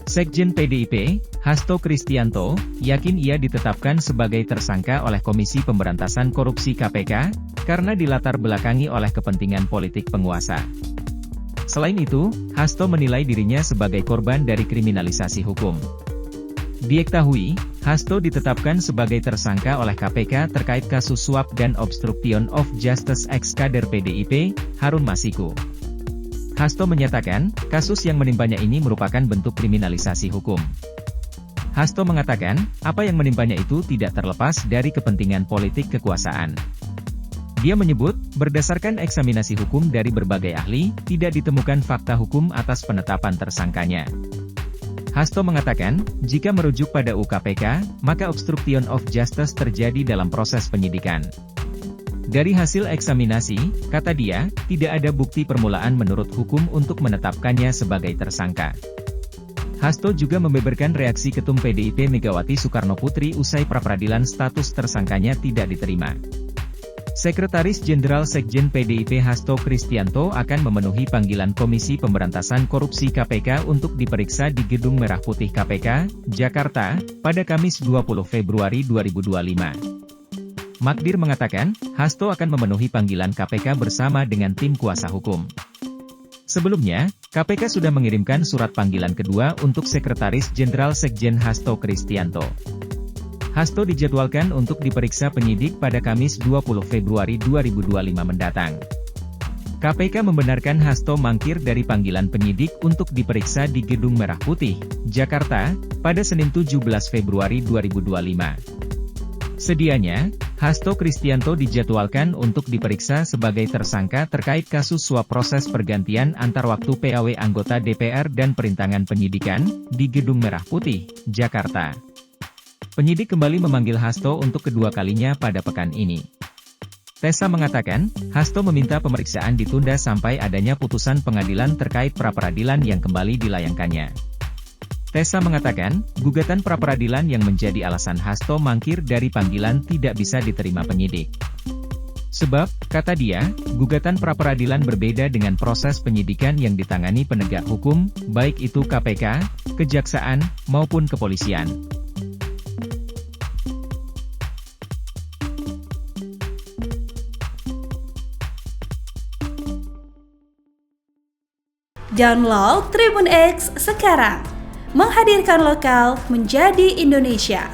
Sekjen PDIP, Hasto Kristianto, yakin ia ditetapkan sebagai tersangka oleh Komisi Pemberantasan Korupsi KPK, karena dilatar belakangi oleh kepentingan politik penguasa. Selain itu, Hasto menilai dirinya sebagai korban dari kriminalisasi hukum. Diketahui, Hasto ditetapkan sebagai tersangka oleh KPK terkait kasus suap dan obstruction of justice ex-kader PDIP, Harun Masiku. Hasto menyatakan, kasus yang menimpanya ini merupakan bentuk kriminalisasi hukum. Hasto mengatakan, apa yang menimpanya itu tidak terlepas dari kepentingan politik kekuasaan. Dia menyebut, berdasarkan eksaminasi hukum dari berbagai ahli, tidak ditemukan fakta hukum atas penetapan tersangkanya. Hasto mengatakan, jika merujuk pada UKPK, maka obstruction of justice terjadi dalam proses penyidikan. Dari hasil eksaminasi, kata dia, tidak ada bukti permulaan menurut hukum untuk menetapkannya sebagai tersangka. Hasto juga membeberkan reaksi Ketum PDIP Megawati Soekarnoputri usai pra-peradilan status tersangkanya tidak diterima. Sekretaris Jenderal Sekjen PDIP Hasto Kristianto akan memenuhi panggilan Komisi Pemberantasan Korupsi KPK untuk diperiksa di Gedung Merah Putih KPK, Jakarta, pada Kamis 20 Februari 2025. Magdir mengatakan, Hasto akan memenuhi panggilan KPK bersama dengan tim kuasa hukum. Sebelumnya, KPK sudah mengirimkan surat panggilan kedua untuk Sekretaris Jenderal Sekjen Hasto Kristianto. Hasto dijadwalkan untuk diperiksa penyidik pada Kamis 20 Februari 2025 mendatang. KPK membenarkan Hasto mangkir dari panggilan penyidik untuk diperiksa di Gedung Merah Putih, Jakarta, pada Senin 17 Februari 2025. Sedianya, Hasto Kristianto dijadwalkan untuk diperiksa sebagai tersangka terkait kasus suap proses pergantian antar waktu PAW anggota DPR dan perintangan penyidikan, di Gedung Merah Putih, Jakarta. Penyidik kembali memanggil Hasto untuk kedua kalinya pada pekan ini. Tessa mengatakan, Hasto meminta pemeriksaan ditunda sampai adanya putusan pengadilan terkait pra-peradilan yang kembali dilayangkannya. Tessa mengatakan, gugatan pra-peradilan yang menjadi alasan Hasto mangkir dari panggilan tidak bisa diterima penyidik. Sebab, kata dia, gugatan pra-peradilan berbeda dengan proses penyidikan yang ditangani penegak hukum, baik itu KPK, kejaksaan, maupun kepolisian. Download Tribun X sekarang. Menghadirkan lokal menjadi Indonesia.